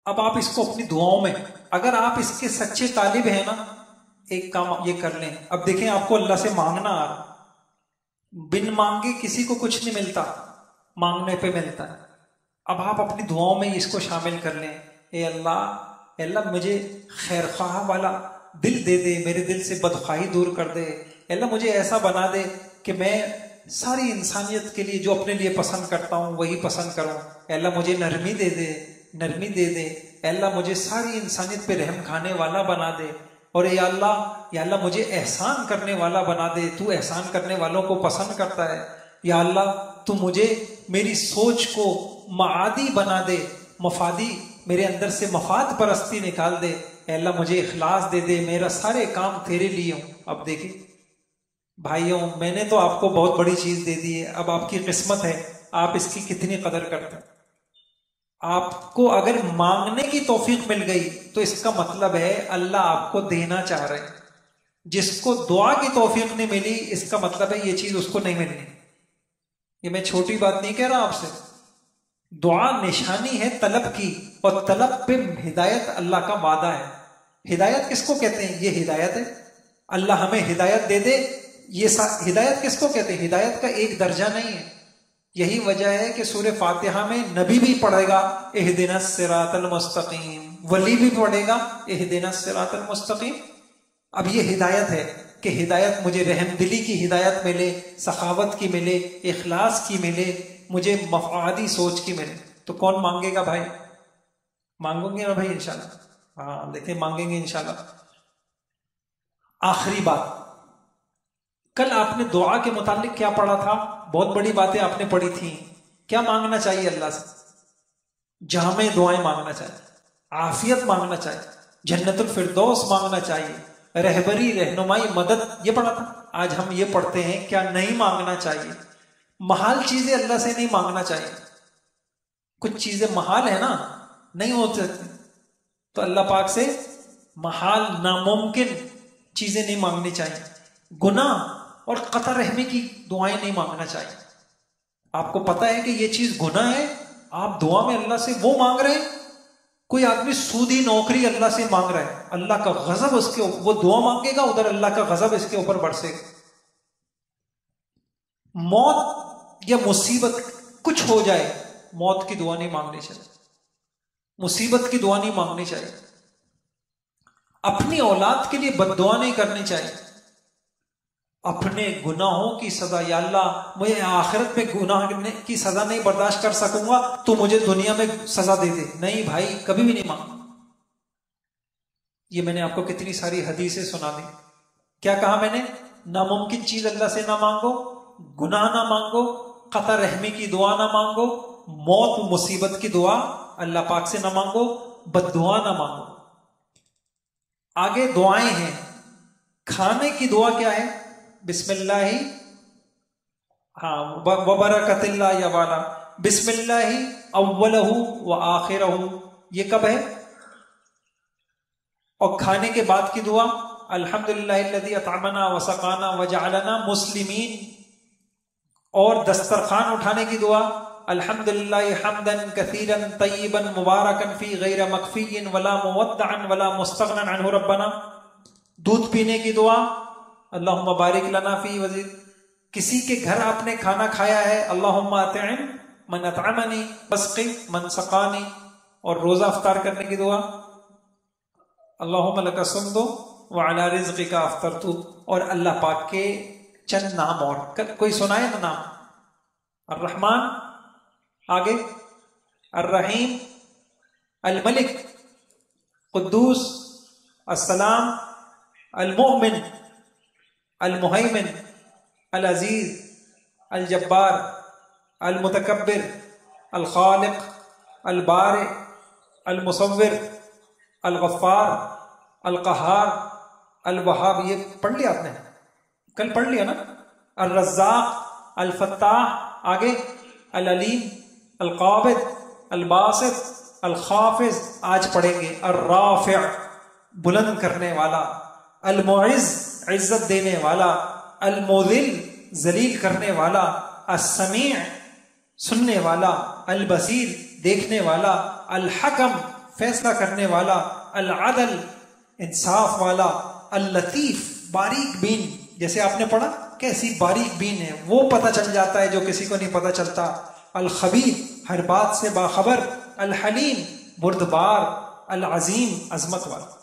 اب آپ اس کو اپنی دعاؤں میں، اگر آپ اس کے سچے طالب ہیں نا، ایک کام یہ کر لیں. اب دیکھیں آپ کو اللہ سے مانگنا آ رہا، بن مانگے کسی کو کچھ نہیں ملتا، مانگنے پہ ملتا ہے. اب آپ اپنی دعاؤں میں اس کو شامل کر لیں. اے اللہ، اے اللہ مجھے خیر خواہ والا دل دے دے، میرے دل سے بدخواہی دور کر دے. اے اللہ مجھے ایسا بنا دے کہ میں ساری انسانیت کے لیے جو اپنے لیے پسند کرتا ہوں وہی پسند کروں. اے اللہ مجھے نرمی دے دے، نرمی دے دے. اے اللہ مجھے ساری انسانیت پہ رحم کھانے والا بنا دے. اور یا اللہ مجھے احسان کرنے والا بنا دے، تو احسان کرنے والوں کو پسند کرتا ہے. یا اللہ تو مجھے میری سوچ کو معادی بنا دے، مفادی، میرے اندر سے مفاد پرستی نکال دے. اے اللہ مجھے اخلاص دے دے، میرا سارے کام تیرے لیے ہوں. اب دیکھیں بھائیوں، میں نے تو آپ کو بہت بڑی چیز دے دی ہے، اب آپ کی قسمت ہے آپ اس کی کتنی قدر کرتے ہیں. آپ کو اگر مانگنے کی توفیق مل گئی تو اس کا مطلب ہے اللہ آپ کو دینا چاہ رہے ہیں. جس کو دعا کی توفیق نہیں ملی، اس کا مطلب ہے یہ چیز اس کو نہیں ملنی. یہ میں چھوٹی بات نہیں کہہ رہا آپ سے. دعا نشانی ہے طلب کی، اور طلب پہ ہدایت اللہ کا وعدہ ہے. ہدایت کس کو کہتے ہیں؟ یہ ہدایت ہے، اللہ ہمیں ہدایت دے دے. یہ ہدایت کس کو کہتے ہیں؟ ہدایت کا ایک درجہ نہیں ہے. یہی وجہ ہے کہ سورہ فاتحہ میں نبی بھی پڑھے گا اہدنا الصراط المستقیم، ولی بھی پڑھے گا اہدنا الصراط المستقیم. اب یہ ہدایت ہے کہ ہدایت مجھے رحم دلی کی ہدایت ملے، سخاوت کی ملے، اخلاص کی ملے، مجھے مفادی سوچ کی ملے. تو کون مانگے گا بھائی؟ مانگوں گے نا بھائی انشاءاللہ؟ ہاں دیکھیں مانگیں گے انشاءاللہ. آخری بات، کل آپ نے دعا کے متعلق کیا پڑھا تھا؟ بہت بڑی باتیں آپ نے پڑھی تھیں. کیا مانگنا چاہیے اللہ سے؟ جامع دعائیں مانگنا چاہیے، عافیت مانگنا چاہیے، جنت الفردوس مانگنا چاہیے، رہبری، رہنمائی، مدد، یہ پڑھا تھا. آج ہم یہ پڑھتے ہیں کیا نہیں مانگنا چاہیے. محال چیزیں اللہ سے نہیں مانگنا چاہیے. کچھ چیزیں محال ہے نا، نہیں ہو سکتی، تو اللہ پاک سے محال، ناممکن چیزیں نہیں مانگنی چاہیے. گناہ اور قطع رحمی کی دعائیں نہیں مانگنا چاہیے. آپ کو پتا ہے کہ یہ چیز گناہ ہے، آپ دعا میں اللہ سے وہ مانگ رہے ہیں. کوئی آدمی سودی نوکری اللہ سے مانگ رہا ہے، اللہ کا غضب اس کے اوپر، وہ دعا مانگے گا ادھر اللہ کا غضب اس کے اوپر برسے گا. موت یا مصیبت کچھ ہو جائے، موت کی دعا نہیں مانگنی چاہیے، مصیبت کی دعا نہیں مانگنی چاہیے. اپنی اولاد کے لیے بد دعا نہیں کرنی چاہیے. اپنے گناہوں کی سزا، یا اللہ مجھے آخرت میں گناہ کی سزا نہیں برداشت کر سکوں گا تو مجھے دنیا میں سزا دے دے. نہیں بھائی، کبھی بھی نہیں مانگا. یہ میں نے آپ کو کتنی ساری حدیثیں سنا دی. کیا کہا میں نے؟ ناممکن چیز اللہ سے نہ مانگو، گناہ نہ مانگو، قطع رحمی کی دعا نہ مانگو، موت مصیبت کی دعا اللہ پاک سے نہ مانگو، بد دعا نہ مانگو. آگے دعائیں ہیں. کھانے کی دعا کیا ہے؟ بسم اللہ، ہاں، وبرکت اللہ یا والا، بسم اللہ اولہ و آخرہ. یہ کب ہے؟ اور کھانے کے بعد کی دعا الحمدللہ الذی اطعمنا وسقانا وجعلنا مسلمین. اور دسترخوان اٹھانے کی دعا الحمدللہ حمدا کثیرا طیبا مبارکا فی غیر مکفی ولا مودعا ولا مستغنا عنہ ربنا. دودھ پینے کی دعا اللہم بارک لنا فی وزید. کسی کے گھر آپ نے کھانا کھایا ہے اللہم اطعم من اطعمنی واسقی من سقانی. اور روزہ افطار کرنے کی دعا اللہم لک صمت وعلی رزقک افطرت. اور اللہ پاک کے چند نام، اور کوئی سنائے نا نام؟ الرحمن، آگے الرحیم، الملک، قدوس، السلام، المؤمن، المہیمن، العزیز، الجبار، المتکبر، الخالق، البارئ، المصور، الغفار، القہار، الوہاب. یہ پڑھ لیا آپ نے؟ کل پڑھ لیا نا. الرزاق، الفتاح، آگے العلیم، القابض، الباسط، الخافض. آج پڑھیں گے الرافع، بلند کرنے والا، المعز، عزت دینے والا، المذل، ذلیل کرنے والا، السمیع، سننے والا، البصیر، دیکھنے والا، الحکم، فیصلہ کرنے والا، العدل انصاف والا، اللطیف باریک بین، جیسے آپ نے پڑھا کیسی باریک بین ہے، وہ پتہ چل جاتا ہے جو کسی کو نہیں پتہ چلتا، الخبیر ہر بات سے باخبر، الحلیم بردبار، العظیم عظمت والا.